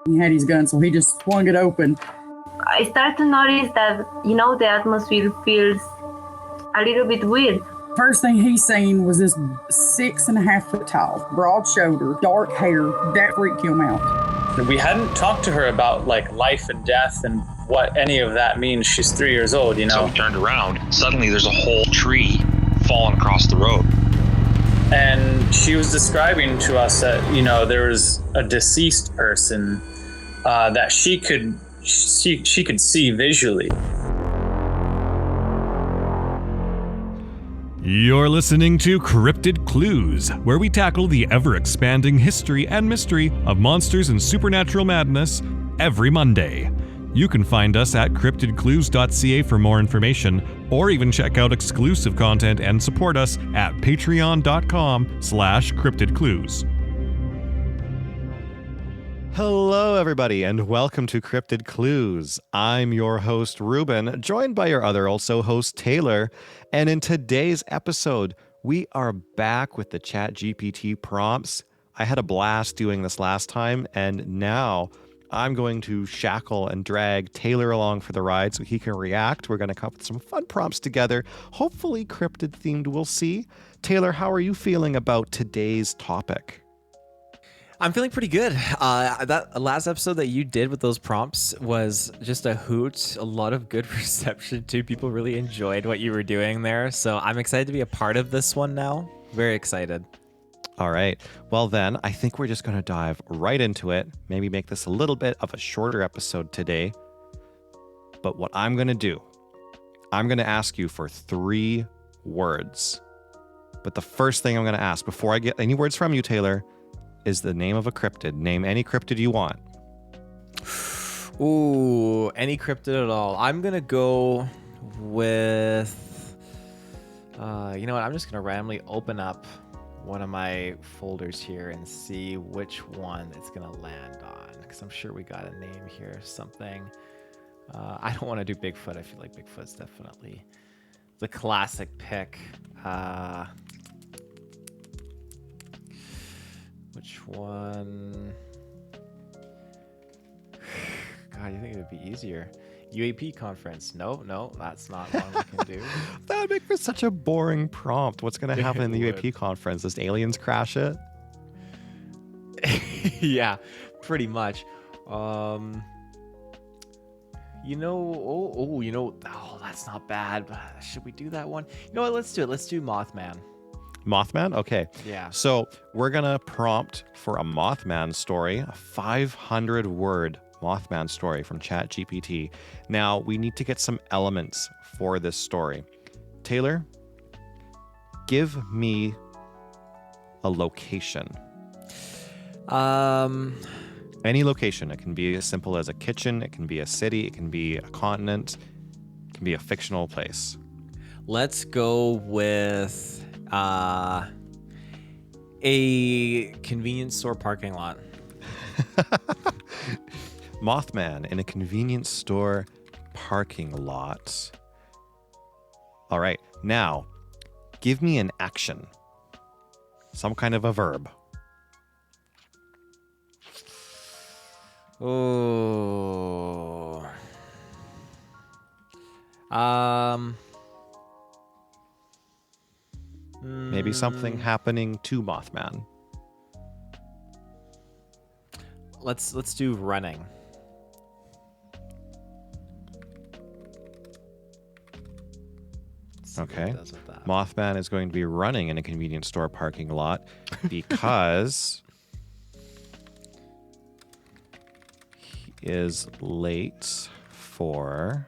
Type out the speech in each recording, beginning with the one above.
He had his gun, so he just swung it open. I start to notice that, the atmosphere feels a little bit weird. First thing he seen was this 6.5 foot tall, broad shoulder, dark hair. That freaked him out. We hadn't talked to her about like life and death and what any of that means. She's 3 years old, So we turned around. Suddenly there's a whole tree falling across the road. And she was describing to us that, there was a deceased person that she could see visually. You're listening to Cryptid Clues, where we tackle the ever-expanding history and mystery of monsters and supernatural madness every Monday. You can find us at CryptidClues.ca for more information, or even check out exclusive content and support us at patreon.com/CryptidClues. Hello, everybody, and welcome to Cryptid Clues. I'm your host, Reuben, joined by your other also host, Taylor. And in today's episode, we are back with the ChatGPT prompts. I had a blast doing this last time, and now I'm going to shackle and drag Taylor along for the ride so he can react. We're going to come up with some fun prompts together, hopefully cryptid-themed, we'll see. Taylor, how are you feeling about today's topic? I'm feeling pretty good. That last episode that you did with those prompts was just a hoot. A lot of good reception too. People really enjoyed what you were doing there. So I'm excited to be a part of this one now. Very excited. All right. Well, then, I think we're just going to dive right into it. Maybe make this a little bit of a shorter episode today. But what I'm going to do, I'm going to ask you for 3 words. But the first thing I'm going to ask before I get any words from you, Taylor, is the name of a cryptid. Name any cryptid you want. Ooh, any cryptid at all. I'm going to go with, you know what? I'm just going to randomly open up one of my folders here and see which one it's going to land on. Because I'm sure we got a name here, something. I don't want to do Bigfoot. I feel like Bigfoot's definitely the classic pick. Which one? God, you think it would be easier? UAP conference. No, that's not one we can do. That would make for such a boring prompt. What's going to happen in the UAP conference? Does aliens crash it? Yeah, pretty much. That's not bad, but should we do that one? You know what? Let's do it. Let's do Mothman. Mothman? Okay. Yeah. So we're going to prompt for a Mothman story, a 500-word Mothman story from ChatGPT. Now, we need to get some elements for this story. Taylor, give me a location. Any location. It can be as simple as a kitchen. It can be a city. It can be a continent. It can be a fictional place. Let's go with a convenience store parking lot. Mothman in a convenience store parking lot. All right. Now, give me an action. Some kind of a verb. Oh. Maybe something happening to Mothman. Let's do running. Okay. Mothman is going to be running in a convenience store parking lot because he is late for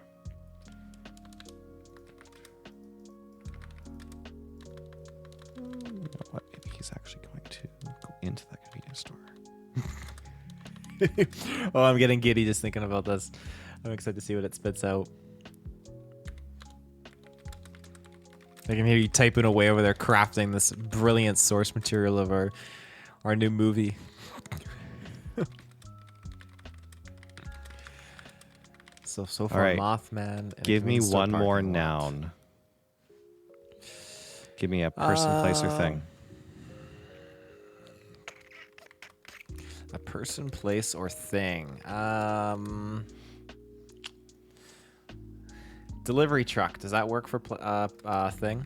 what? Maybe he's actually going to go into that convenience store. Oh, I'm getting giddy just thinking about this. I'm excited to see what it spits out. I can hear you typing away over there, crafting this brilliant source material of our new movie. So far, all right. Mothman. Give me one more noun. Give me a person, place, or thing. A person, place, or thing. Delivery truck. Does that work for thing?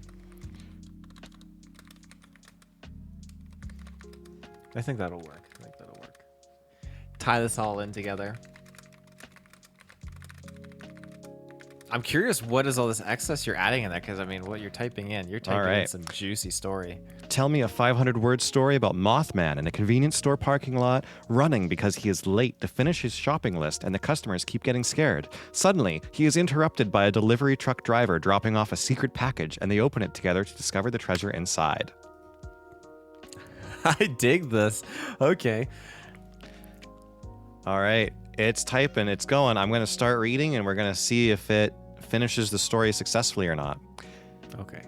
I think that'll work. Tie this all in together. I'm curious, what is all this excess you're adding in there? Because, I mean, what you're typing in, you're typing in some juicy story. Tell me a 500-word story about Mothman in a convenience store parking lot, running because he is late to finish his shopping list and the customers keep getting scared. Suddenly, he is interrupted by a delivery truck driver dropping off a secret package, and they open it together to discover the treasure inside. I dig this. Okay. All right, it's typing, it's going. I'm going to start reading, and we're going to see if it finishes the story successfully or not. Okay.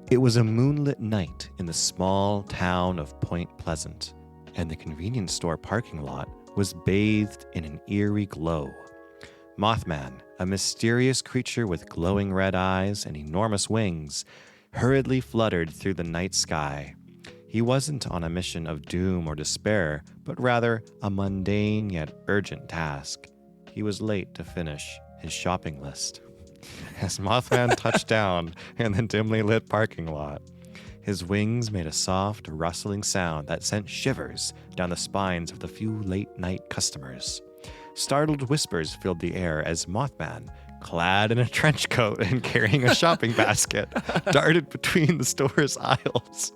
It was a moonlit night in the small town of Point Pleasant, and the convenience store parking lot was bathed in an eerie glow. Mothman, a mysterious creature with glowing red eyes and enormous wings, hurriedly fluttered through the night sky. He wasn't on a mission of doom or despair, but rather a mundane yet urgent task. He was late to finish his shopping list. As Mothman touched down in the dimly lit parking lot, his wings made a soft, rustling sound that sent shivers down the spines of the few late-night customers. Startled whispers filled the air as Mothman, clad in a trench coat and carrying a shopping basket, darted between the store's aisles.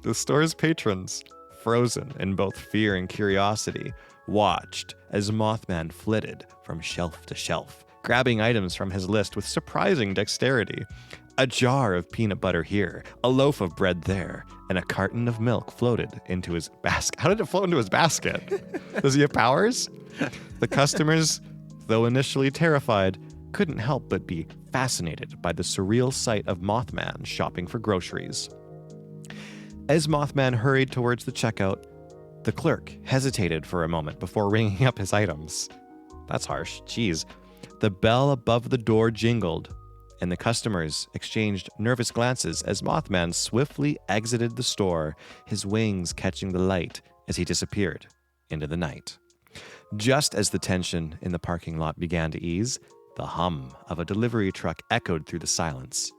The store's patrons, frozen in both fear and curiosity, watched as Mothman flitted from shelf to shelf, grabbing items from his list with surprising dexterity. A jar of peanut butter here, a loaf of bread there, and a carton of milk floated into his basket. How did it float into his basket? Does he have powers? The customers, though initially terrified, couldn't help but be fascinated by the surreal sight of Mothman shopping for groceries. As Mothman hurried towards the checkout, the clerk hesitated for a moment before ringing up his items. That's harsh. Jeez. The bell above the door jingled, and the customers exchanged nervous glances as Mothman swiftly exited the store, his wings catching the light as he disappeared into the night. Just as the tension in the parking lot began to ease, the hum of a delivery truck echoed through the silence.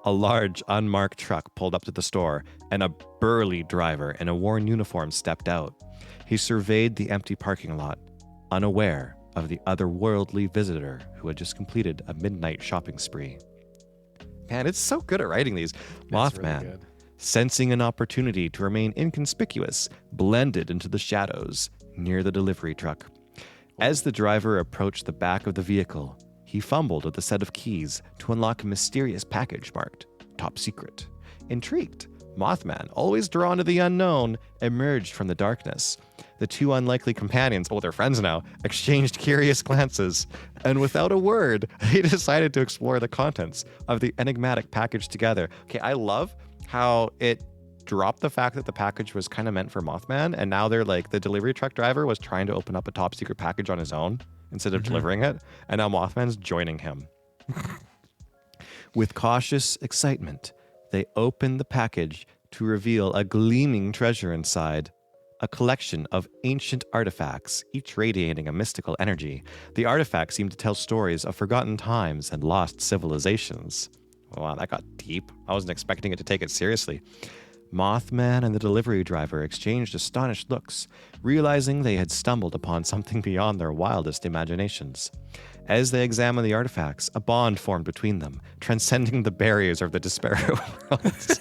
A large, unmarked truck pulled up to the store, and a burly driver in a worn uniform stepped out. He surveyed the empty parking lot, unaware of the otherworldly visitor who had just completed a midnight shopping spree. Man, it's so good at writing these. Mothman, really sensing an opportunity to remain inconspicuous, blended into the shadows near the delivery truck. As the driver approached the back of the vehicle, he fumbled with a set of keys to unlock a mysterious package marked Top Secret. Intrigued, Mothman, always drawn to the unknown, emerged from the darkness. The two unlikely companions, they're friends now, exchanged curious glances, and without a word, they decided to explore the contents of the enigmatic package together. Okay, I love how it dropped the fact that the package was kind of meant for Mothman, and now they're like, the delivery truck driver was trying to open up a top secret package on his own instead of delivering it, and now Mothman's joining him. With cautious excitement, they opened the package to reveal a gleaming treasure inside, a collection of ancient artifacts, each radiating a mystical energy. The artifacts seemed to tell stories of forgotten times and lost civilizations. Wow, that got deep. I wasn't expecting it to take it seriously. Mothman and the delivery driver exchanged astonished looks, realizing they had stumbled upon something beyond their wildest imaginations. As they examined the artifacts, a bond formed between them, transcending the barriers of the disparate worlds.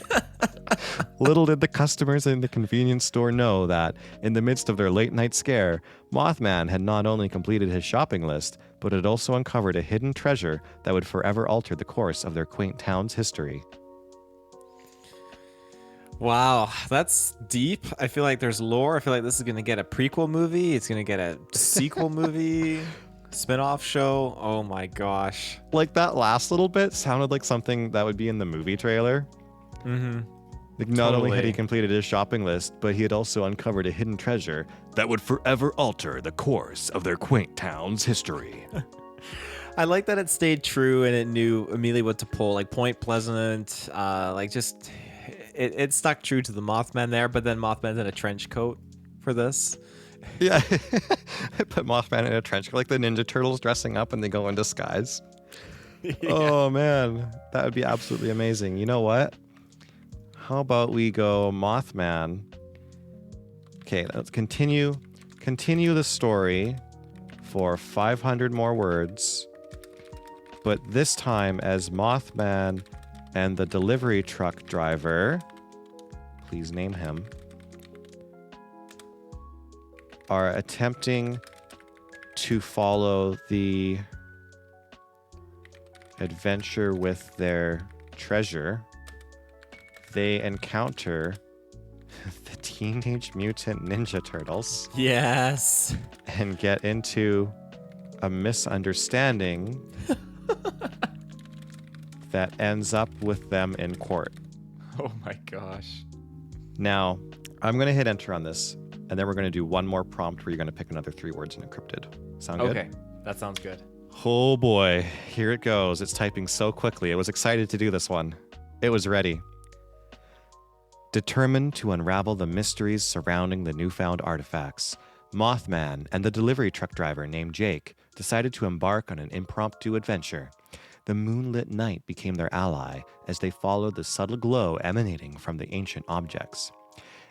Little did the customers in the convenience store know that, in the midst of their late-night scare, Mothman had not only completed his shopping list, but had also uncovered a hidden treasure that would forever alter the course of their quaint town's history. Wow, that's deep. I feel like there's lore. I feel like this is going to get a prequel movie. It's going to get a sequel movie, spin-off show. Oh my gosh. Like, that last little bit sounded like something that would be in the movie trailer. Mm-hmm. Like, not only had he completed his shopping list, but he had also uncovered a hidden treasure that would forever alter the course of their quaint town's history. I like that it stayed true and it knew immediately what to pull. Like Point Pleasant, it stuck true to the Mothman there, but then Mothman's in a trench coat for this. Yeah. Put Mothman in a trench coat, like the Ninja Turtles dressing up and they go in disguise. Yeah. Oh, man. That would be absolutely amazing. You know what? How about we go Mothman? Okay, let's continue the story for 500 more words. But this time as Mothman and the delivery truck driver, please name him, are attempting to follow the adventure with their treasure, they encounter the Teenage Mutant Ninja Turtles Yes. and get into a misunderstanding that ends up with them in court. Oh my gosh. Now, I'm going to hit enter on this, and then we're going to do one more prompt where you're going to pick another 3 words in a cryptid. Sound good? Okay, that sounds good. Oh boy, here it goes. It's typing so quickly. I was excited to do this one. It was ready. Determined to unravel the mysteries surrounding the newfound artifacts, Mothman and the delivery truck driver named Jake decided to embark on an impromptu adventure. The moonlit night became their ally as they followed the subtle glow emanating from the ancient objects.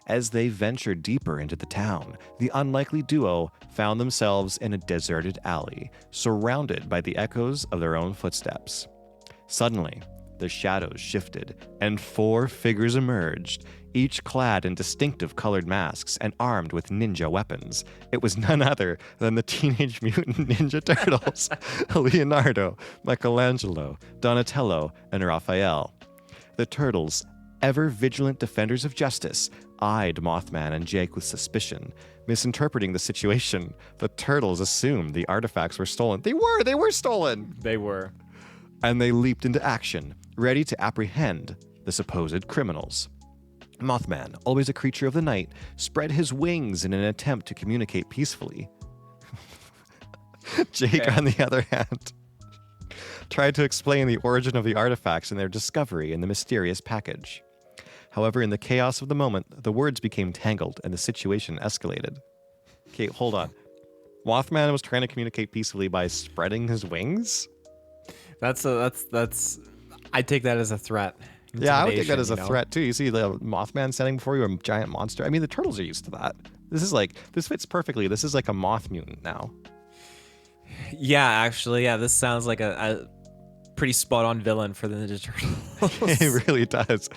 As they ventured deeper into the town, the unlikely duo found themselves in a deserted alley, surrounded by the echoes of their own footsteps. Suddenly, the shadows shifted, and 4 figures emerged, each clad in distinctive colored masks and armed with ninja weapons. It was none other than the Teenage Mutant Ninja Turtles, Leonardo, Michelangelo, Donatello, and Raphael. The Turtles, ever vigilant defenders of justice, eyed Mothman and Jake with suspicion. Misinterpreting the situation, the Turtles assumed the artifacts were stolen. They were stolen! They were. And they leaped into action, ready to apprehend the supposed criminals. Mothman, always a creature of the night, spread his wings in an attempt to communicate peacefully. Jake, on the other hand, tried to explain the origin of the artifacts and their discovery in the mysterious package. However, in the chaos of the moment, the words became tangled and the situation escalated. Okay, hold on. Mothman was trying to communicate peacefully by spreading his wings? That's I take that as a threat. Yeah, I would take that as a Intimidation, threat too. You see the Mothman standing before you, a giant monster. I mean, the turtles are used to that. This fits perfectly. This is like a moth mutant now. Yeah, actually, yeah, this sounds like a pretty spot on villain for the Ninja Turtles. It really does.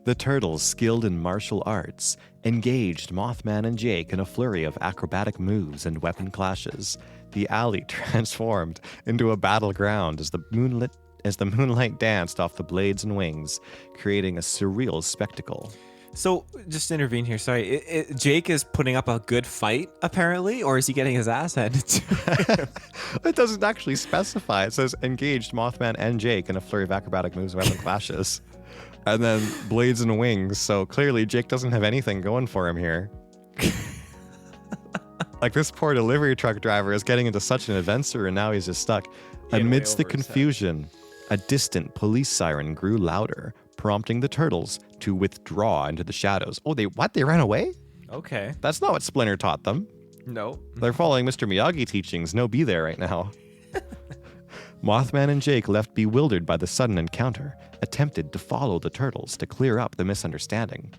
The turtles, skilled in martial arts, engaged Mothman and Jake in a flurry of acrobatic moves and weapon clashes. The alley transformed into a battleground as the moonlight danced off the blades and wings, creating a surreal spectacle. So, just to intervene here, sorry. Jake is putting up a good fight, apparently, or is he getting his ass handed to him? It doesn't actually specify. It says engaged Mothman and Jake in a flurry of acrobatic moves and weapon clashes. And then blades and wings. So clearly Jake doesn't have anything going for him here. Like, this poor delivery truck driver is getting into such an adventure and now he's just stuck. Amidst the confusion, a distant police siren grew louder, prompting the turtles to withdraw into the shadows. Oh, they ran away? Okay. That's not what Splinter taught them. No. They're following Mr. Miyagi teachings. No be there right now. Mothman and Jake, left bewildered by the sudden encounter, attempted to follow the turtles to clear up the misunderstanding.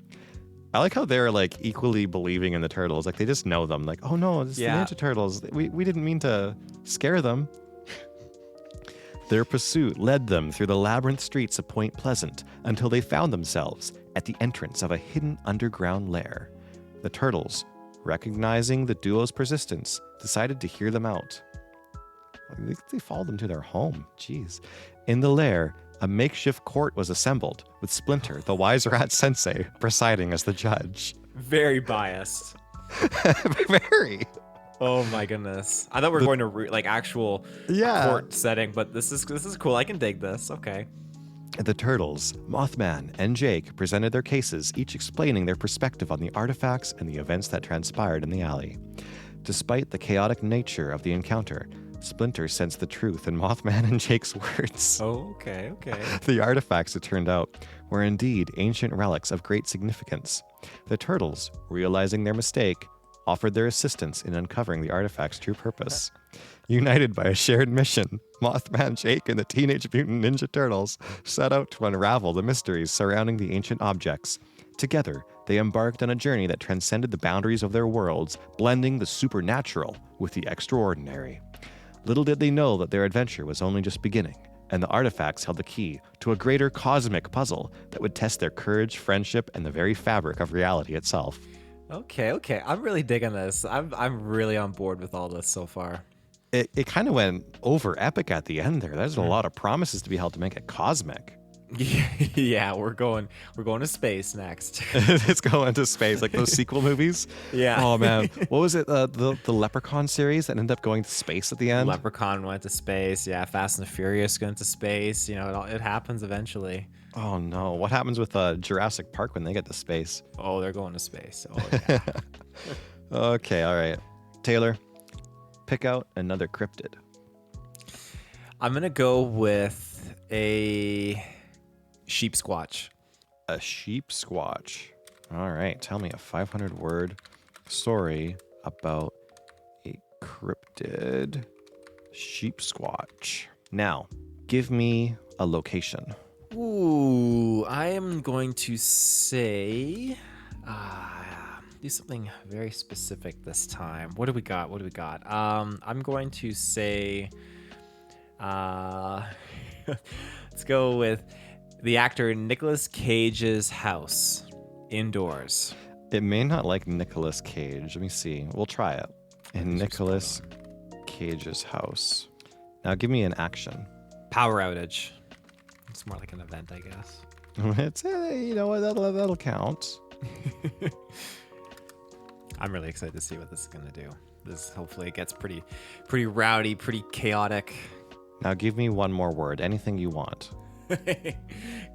I like how they're like equally believing in the turtles. Like, they just know them. Like, oh no, it's the Ninja Turtles. We didn't mean to scare them. Their pursuit led them through the labyrinth streets of Point Pleasant until they found themselves at the entrance of a hidden underground lair. The turtles, recognizing the duo's persistence, decided to hear them out. They followed them to their home. Jeez. In the lair, a makeshift court was assembled, with Splinter, the wise rat sensei, presiding as the judge. Very biased. Very. Oh my goodness. I thought we were going to actual court setting, but this is cool. I can dig this. Okay. The turtles, Mothman, and Jake presented their cases, each explaining their perspective on the artifacts and the events that transpired in the alley. Despite the chaotic nature of the encounter, Splinter sensed the truth in Mothman and Jake's words. Oh, okay. The artifacts, it turned out, were indeed ancient relics of great significance. The turtles, realizing their mistake, offered their assistance in uncovering the artifact's true purpose. United by a shared mission, Mothman Jake and the Teenage Mutant Ninja Turtles set out to unravel the mysteries surrounding the ancient objects. Together, they embarked on a journey that transcended the boundaries of their worlds, blending the supernatural with the extraordinary. Little did they know that their adventure was only just beginning, and the artifacts held the key to a greater cosmic puzzle that would test their courage, friendship, and the very fabric of reality itself. Okay. I'm really digging this. I'm really on board with all this so far. It kind of went over epic at the end there. There's a lot of promises to be held to make it cosmic. Yeah, we're going to space next. It's going to space, like those sequel movies. Yeah. Oh man, what was it? The Leprechaun series that ended up going to space at the end. Leprechaun went to space. Yeah, Fast and the Furious went to space. It happens eventually. Oh no, what happens with Jurassic Park when they get to space? Oh, they're going to space. Oh yeah. Okay, all right, Taylor, pick out another cryptid. I'm gonna go with a sheep squatch. A sheep squatch. All right, tell me a 500-word story about a cryptid sheep squatch. Now, give me a location. Ooh, I am going to say, do something very specific this time. What do we got? I'm going to say, let's go with the actor Nicolas Cage's house, indoors. It may not like Nicolas Cage. Let me see. We'll try it. In Nicolas Cage's house. Now give me an action. Power outage. It's more like an event, I guess. It's you know what, that'll count. I'm really excited to see what this is gonna do. This hopefully it gets pretty rowdy, pretty chaotic. Now give me one more word. Anything you want.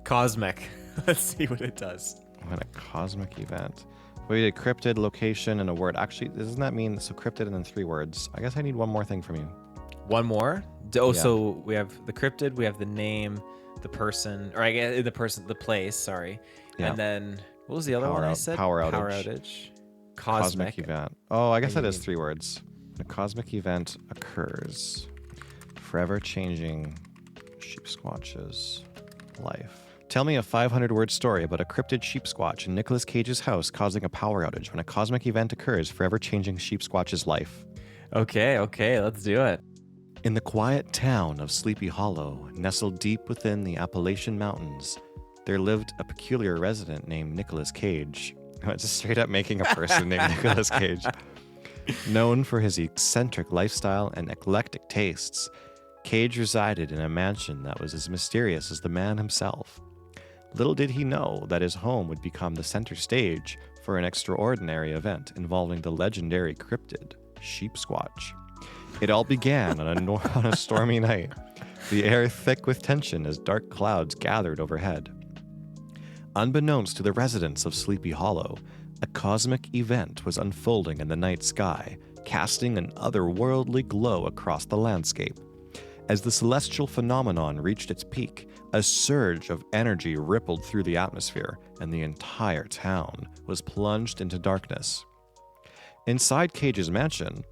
Cosmic. Let's see what it does. What a cosmic event. We did cryptid, location, and a word. Actually, doesn't that mean so cryptid and then 3 words? I guess I need one more thing from you. One more? Oh, Yeah. so we have the cryptid, we have the name, the person, or I guess the place, sorry. Yeah. And then, what was the other Power one I out- said? power outage. Power outage. Cosmic event. Oh, I guess that is mean- 3 words. A cosmic event occurs. Forever changing sheep squatch's life. Tell me a 500-word story about a cryptid sheep squatch in Nicolas Cage's house causing a power outage when a cosmic event occurs, forever changing sheep squatch's life. Okay, let's do it. In the quiet town of Sleepy Hollow, nestled deep within the Appalachian Mountains, there lived a peculiar resident named Nicolas Cage. It's just straight up making a person named Nicolas Cage. Known for his eccentric lifestyle and eclectic tastes, Cage resided in a mansion that was as mysterious as the man himself. Little did he know that his home would become the center stage for an extraordinary event involving the legendary cryptid, Sheep Squatch. It all began on a stormy night, the air thick with tension as dark clouds gathered overhead. Unbeknownst to the residents of Sleepy Hollow, a cosmic event was unfolding in the night sky, casting an otherworldly glow across the landscape. As the celestial phenomenon reached its peak, a surge of energy rippled through the atmosphere, and the entire town was plunged into darkness. Inside Cage's mansion,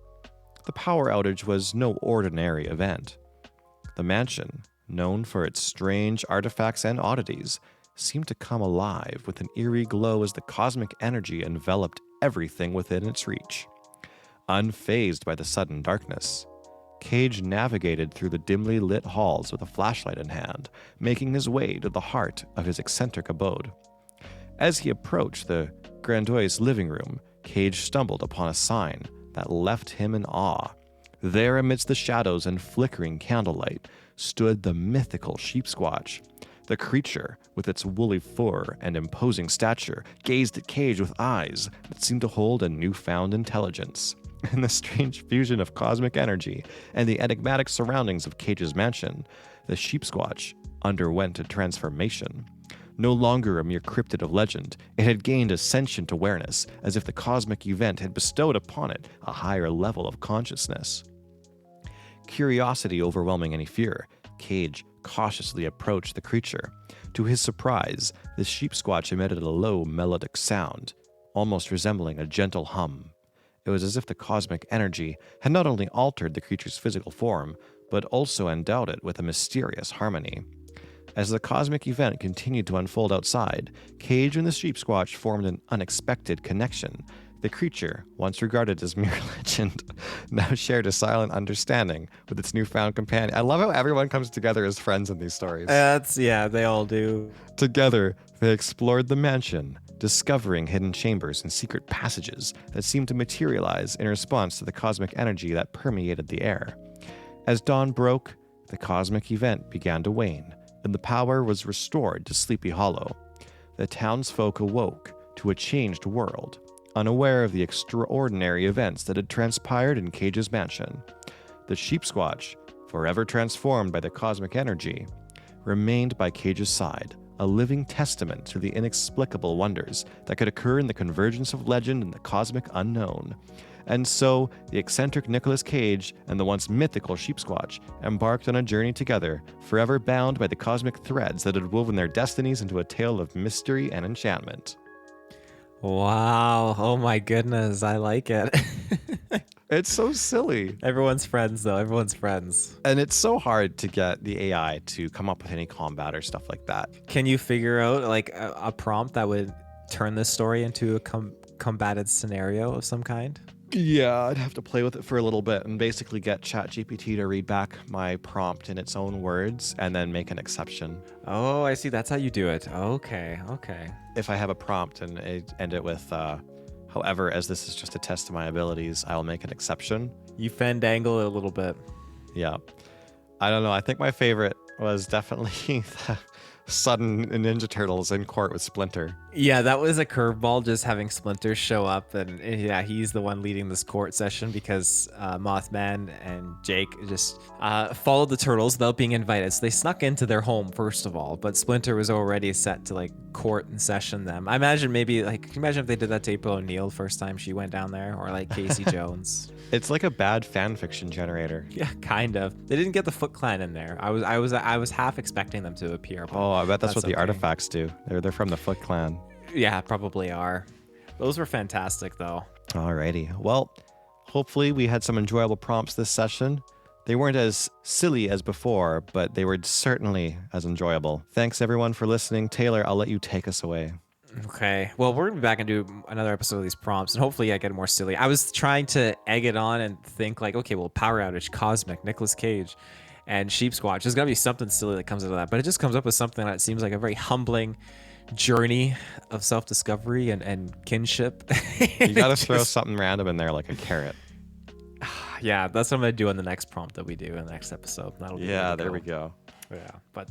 the power outage was no ordinary event. The mansion, known for its strange artifacts and oddities, seemed to come alive with an eerie glow as the cosmic energy enveloped everything within its reach. Unfazed by the sudden darkness, Cage navigated through the dimly lit halls with a flashlight in hand, making his way to the heart of his eccentric abode. As he approached the grandiose living room, Cage stumbled upon a sign that left him in awe. There, amidst the shadows and flickering candlelight, stood the mythical Sheep Squatch. The creature, with its woolly fur and imposing stature, gazed at Cage with eyes that seemed to hold a newfound intelligence. In the strange fusion of cosmic energy and the enigmatic surroundings of Cage's mansion, the Sheep Squatch underwent a transformation. No longer a mere cryptid of legend, it had gained a sentient awareness, as if the cosmic event had bestowed upon it a higher level of consciousness. Curiosity overwhelming any fear, Cage cautiously approached the creature. To his surprise, the Sheep Squatch emitted a low melodic sound, almost resembling a gentle hum. It was as if the cosmic energy had not only altered the creature's physical form, but also endowed it with a mysterious harmony. As the cosmic event continued to unfold outside, Cage and the sheep squatch formed an unexpected connection. The creature, once regarded as mere legend, now shared a silent understanding with its newfound companion. I love how everyone comes together as friends in these stories. Yeah, they all do. Together, they explored the mansion, discovering hidden chambers and secret passages that seemed to materialize in response to the cosmic energy that permeated the air. As dawn broke, the cosmic event began to wane, and the power was restored to Sleepy Hollow. The townsfolk awoke to a changed world, unaware of the extraordinary events that had transpired in Cage's mansion. The sheep squatch, forever transformed by the cosmic energy, remained by Cage's side, a living testament to the inexplicable wonders that could occur in the convergence of legend and the cosmic unknown. And so, the eccentric Nicolas Cage and the once mythical sheep squatch embarked on a journey together, forever bound by the cosmic threads that had woven their destinies into a tale of mystery and enchantment. Wow. Oh my goodness. I like it. It's so silly. Everyone's friends, though. Everyone's friends. And it's so hard to get the AI to come up with any combat or stuff like that. Can you figure out like a prompt that would turn this story into a combated scenario of some kind? Yeah, I'd have to play with it for a little bit and basically get ChatGPT to read back my prompt in its own words and then make an exception. Oh, I see. That's how you do it. Okay. If I have a prompt and I end it with, however, as this is just a test of my abilities, I'll make an exception. You fandangle it a little bit. Yeah. I don't know. I think my favorite was definitely the sudden Ninja Turtles in court with Splinter. Yeah, that was a curveball, just having Splinter show up, and yeah, he's the one leading this court session because Mothman and Jake just followed the turtles without being invited. So they snuck into their home first of all, but Splinter was already set to like court and session them. I imagine maybe like, can you imagine if they did that to April O'Neil first time she went down there, or like Casey Jones? It's like a bad fan fiction generator. Yeah, kind of. They didn't get the Foot Clan in there. I was half expecting them to appear. Oh, I bet that's what the okay. artifacts do. They're from the Foot Clan. Yeah, probably are. Those were fantastic, though. Alrighty. Well, hopefully we had some enjoyable prompts this session. They weren't as silly as before, but they were certainly as enjoyable. Thanks everyone for listening. Taylor, I'll let you take us away. Okay. Well, we're going to be back and do another episode of these prompts, and hopefully I get more silly. I was trying to egg it on and think like, okay, well, power outage, cosmic, Nicolas Cage, and sheep squatch. There's got to be something silly that comes out of that, but it just comes up with something that seems like a very humbling journey of self-discovery and kinship. You got to throw something random in there like a carrot. Yeah, that's what I'm going to do on the next prompt that we do in the next episode. That'll be Yeah, really there cool. we go. Yeah, but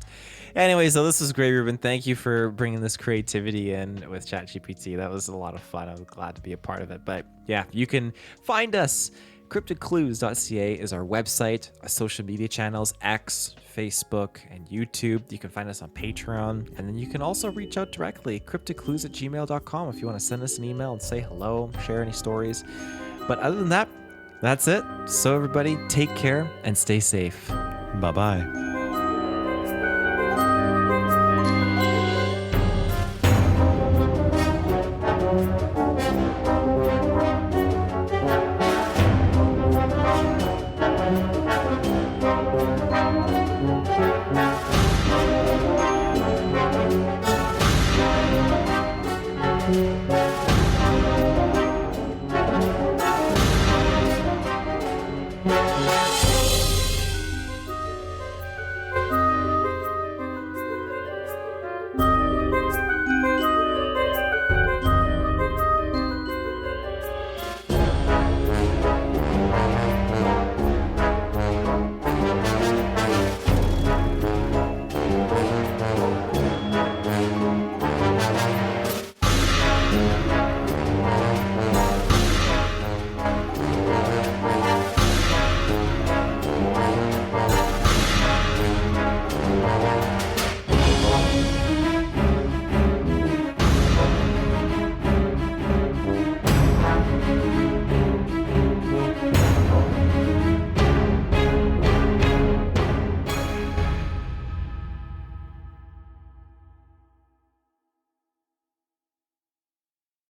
anyway, so this was great, Reuben. Thank you for bringing this creativity in with ChatGPT. That was a lot of fun. I'm glad to be a part of it. But yeah, you can find us. CryptidClues.ca is our website, our social media channels, X, Facebook, and YouTube. You can find us on Patreon. And then you can also reach out directly, CryptidClues@gmail.com, if you want to send us an email and say hello, share any stories. But other than that, that's it. So everybody, take care and stay safe. Bye-bye.